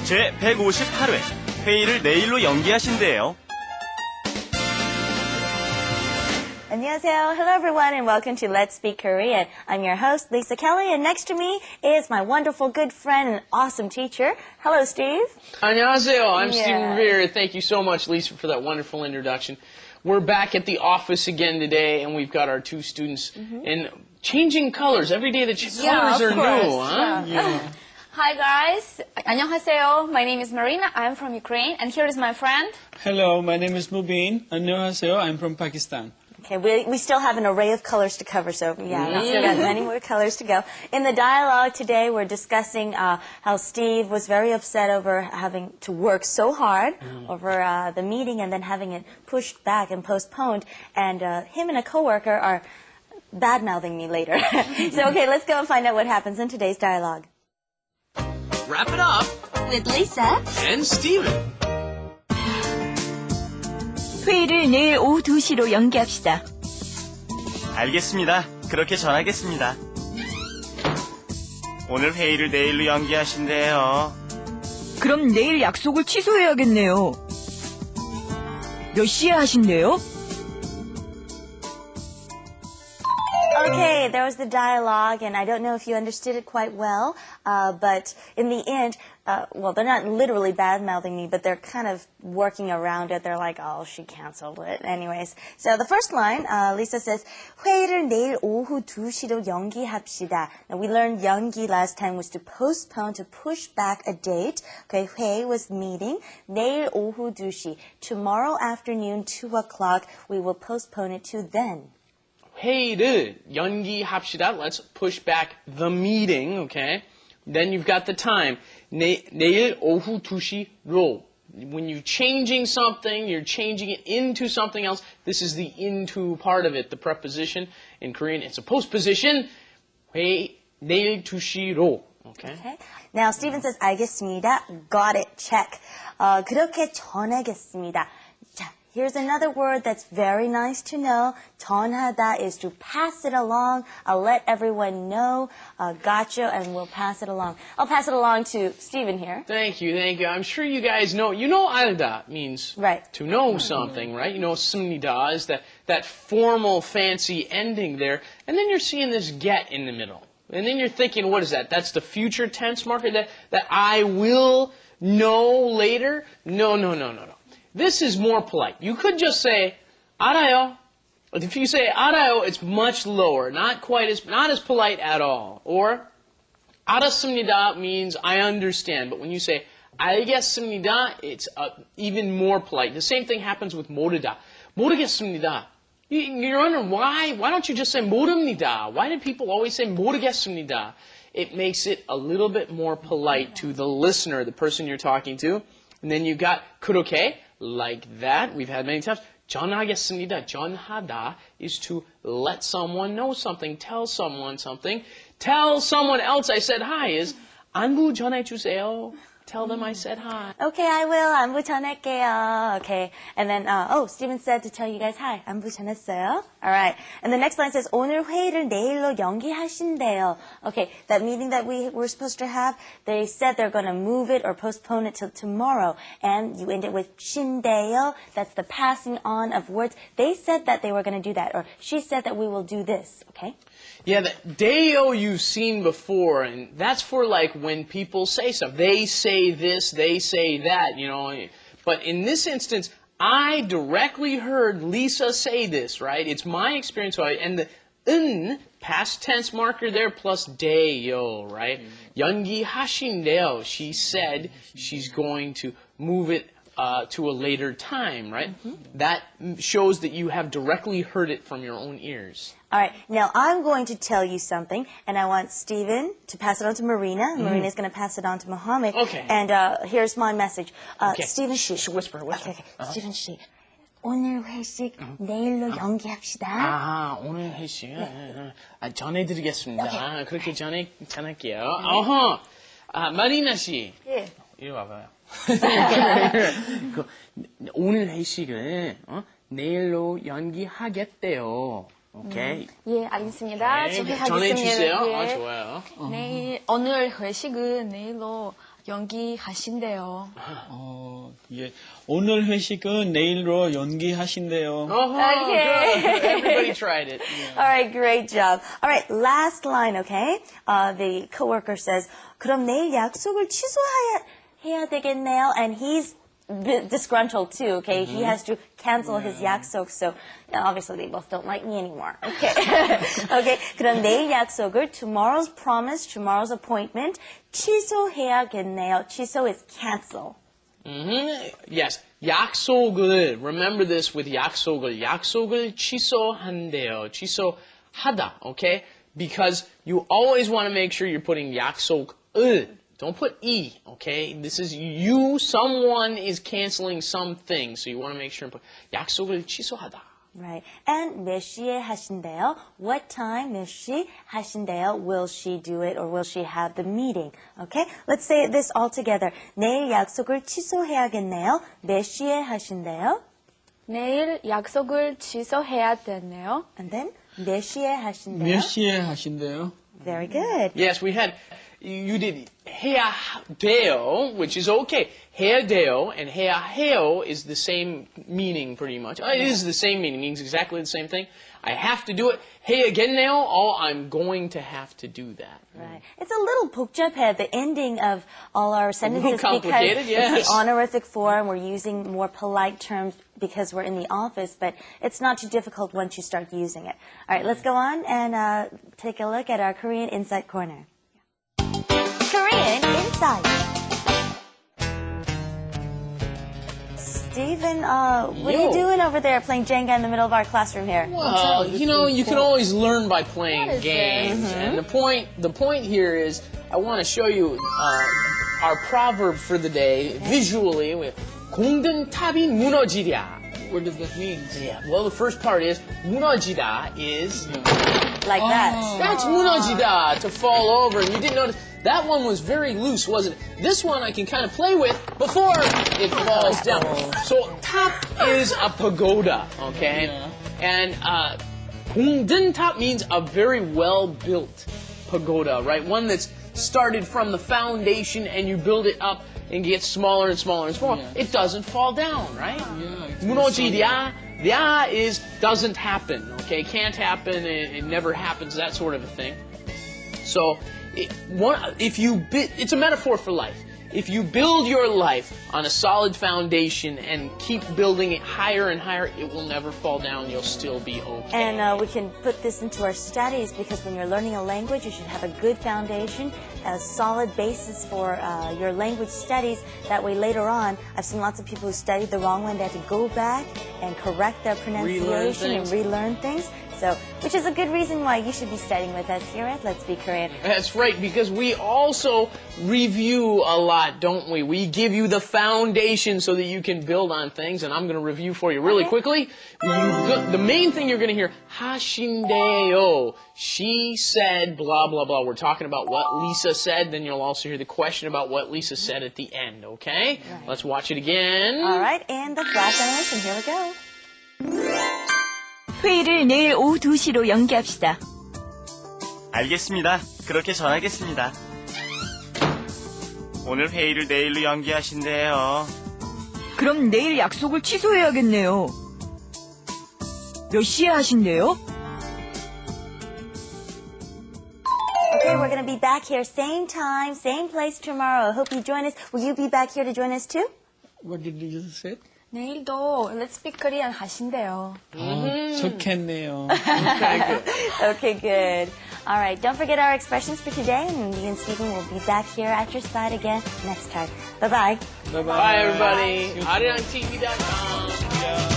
제 158회 회의를 내일로 연기하신대요. 안녕하세요. Hello everyone and welcome to Let's Speak Korean. I'm your host, Lisa Kelley, and next to me is my wonderful good friend and awesome teacher. Hello, Steve. 안녕하세요. I'm Steve Revere. Thank you so much, Lisa, for that wonderful introduction. We're back at the office again today, and we've got our two students in changing colors. Every day the colors are new, huh? Yeah. Hi guys, 안녕하세요. My name is Marina. I'm from Ukraine, and here is my friend. Hello, my name is Mubin. 안녕하세요. I'm from Pakistan. Okay, we still have an array of colors to cover, so yeah, we still got many more colors to go. In the dialogue today, we're discussing how Steve was very upset over having to work so hard over the meeting and then having it pushed back and postponed, and him and a coworker are bad-mouthing me later. So okay, let's go and find out what happens in today's dialogue. Wrap it up. With Lisa And Steven. 회의를 내일 오후 2시로 연기합시다. 알겠습니다. 그렇게 전하겠습니다. 오늘 회의를 내일로 연기하신대요. 그럼 내일 약속을 취소해야겠네요. 몇 시에 하신대요? Okay, there was the dialogue, and I don't know if you understood it quite well, but in the end, well, they're not literally bad-mouthing me, but they're kind of working around it. They're like, oh, she canceled it. Anyways, so the first line, Lisa says, 회의를 내일 오후 2시로 연기합시다. Now, we learned 연기 last time was to postpone, to push back a date. Okay, 회의 was meeting. 내일 오후 2시. Tomorrow afternoon, 2 o'clock, we will postpone it to then. 회의를 연기합시다. Let's push back the meeting, okay? Then you've got the time. 내일 오후 2시로. When you're changing something, you're changing it into something else. This is the into part of it, the preposition. In Korean, it's a postposition. 내일 2시로. Okay? Okay. Now, Stephen says, 알겠습니다. Got it. Check. 그렇게 전하겠습니다. 자, here's another word that's very nice to know. 전하다 is to pass it along. I'll let everyone know. Gotcha, and we'll pass it along. I'll pass it along to Stephen here. Thank you, thank you. I'm sure you guys know. You know, 알다 means to know something, right? You know, 씁니다 is that formal, fancy ending there. And then you're seeing this get in the middle. And then you're thinking, what is that? That's the future tense marker that I will know later? No. This is more polite. You could just say, 알아요. If you say 알아요, it's much lower, not as polite at all. Or 알았습니다 means I understand. But when you say 알겠습니다, it's even more polite. The same thing happens with 모르다. 모르겠습니다. You're wondering why don't you just say 모릅니다? Why do people always say 모르겠습니다? It makes it a little bit more polite to the listener, the person you're talking to. And then you've got 그렇게, like that. We've had many times. 전하겠습니다. 전하다 is to let someone know something, tell someone something. Tell someone else I said hi is 안부 전해주세요. Tell them I said hi. Okay, I will. 안부 전할게요. Okay. And then, Stephen said to tell you guys hi. 안부 전했어요. All right. And the next line says, 오늘 회의를 내일로 연기하신대요. Okay, that meeting that we were supposed to have, they said they're going to move it or postpone it till tomorrow. And you end it with 신대요. That's the passing on of words. They said that they were going to do that, or she said that we will do this. Okay? Yeah, the deo you've seen before, and that's for like when people say something. They say this, they say that, you know. But in this instance, I directly heard Lisa say this, right? It's my experience, and the past tense marker there plus deo, right? 연기하신대요. She said she's going to move it to a later time, right? That shows that you have directly heard it from your own ears. All right, now I'm going to tell you something, and I want Stephen to pass it on to Marina. Marina's going to pass it on to Mohammed. Okay. And here's my message. Okay. Stephen 씨. Whisper. Okay. Stephen 씨. 오늘 회식 내일로 연기합시다. 아, 오늘 회식 전해드리겠습니다. 그렇게 전할게요. 마리나 씨. 예. 이리 와봐요. 오늘 회식을 내일로 연기하겠대요. 오케이. 예, 알겠습니다. 네, 준비하겠습니다. 전해주세요. 예. 좋아요. 오늘 회식은 내일로 연기하신대요. 예. 오늘 회식은 내일로 연기하신대요. Okay. Good. Everybody tried it. All right, great job. All right, last line, okay? The coworker says, 그럼 내일 약속을 취소해야 되겠네요. And he's disgruntled too, okay? He has to cancel his 약속, so obviously they both don't like me anymore. Okay. Okay. 그럼 내일 약속을 tomorrow's promise, tomorrow's appointment 취소해야겠네요. 취소 is cancel. Yes. 약속을, remember this with 약속을 취소한대요. 취소하다, okay? Because you always want to make sure you're putting 약속을. Don't put E, okay? This is you, someone is canceling something. So you want to make sure and put 약속을 취소하다. Right. And 몇 시에 하신대요? What time 몇 시 하신대요? Will she do it or will she have the meeting? Okay? Let's say this all together. 내일 약속을 취소해야겠네요. 몇 시에 하신대요? 내일 약속을 취소해야 되네요. And then 몇 시에 하신대요? 몇 시에 하신대요? Very good. Yes, we had, you did 해야 돼요, which is okay. 해야 돼요 and 해야 해요 is the same meaning pretty much. It is the same meaning, means exactly the same thing. I have to do it. 해야겠네요, oh, I'm going to have to do that. Right. It's a little 복잡해, the ending of all our sentences because complicated, yes. it's the honorific form. We're using more polite terms because we're in the office, but it's not too difficult once you start using it. All right, let's go on and take a look at our Korean Insight Corner. Korean Insight. Stephen, what are you doing over there playing Jenga in the middle of our classroom here? Well, you know, you can always learn by playing is games. And the point here is, I want to show you our proverb for the day visually. 공든 탑이 무너지랴. What does that mean? Yeah. Well, the first part is 무너지다 is Like that. that's 무너지다, to fall over. And you didn't notice that one was very loose, wasn't it? This one I can kind of play with before it falls down. So top is a pagoda, okay? And 공든 top means a very well built pagoda, right? One that's started from the foundation and you build it up and get smaller and smaller and smaller. Yeah. It doesn't fall down, right? Yeah, 무너지랴. 야 is doesn't happen, okay? Can't happen, it never happens, that sort of a thing. So, it's a metaphor for life. If you build your life on a solid foundation and keep building it higher and higher, it will never fall down. You'll still be okay. And we can put this into our studies because when you're learning a language, you should have a good foundation, a solid basis for your language studies. That way later on, I've seen lots of people who studied the wrong way and they had to go back and correct their pronunciation and relearn things. So, which is a good reason why you should be studying with us here at Let's Be Korean. That's right, because we also review a lot, don't we? We give you the foundation so that you can build on things, and I'm going to review for you really quickly. The main thing you're going to hear, 하신대요. She said, blah, blah, blah. We're talking about what Lisa said, then you'll also hear the question about what Lisa said at the end, okay? Right. Let's watch it again. All right, and the flash animation, here we go. 회의를 내일 오후 2시로 연기합시다. 알겠습니다. 그렇게 전하겠습니다. 오늘 회의를 내일로 연기하신대요. 그럼 내일 약속을 취소해야겠네요. 몇 시에 하신대요? Okay, we're going to be back here same time, same place tomorrow. I hope you join us. Will you be back here to join us too? What did you just say? 내일도 Let's Speak Korean 하신대요. 좋겠네요. Okay, good. All right, don't forget our expressions for today, and me and Stephen will be back here at your side again next time. Bye-bye. Bye-bye. Bye, everybody. 아리랑TV.com.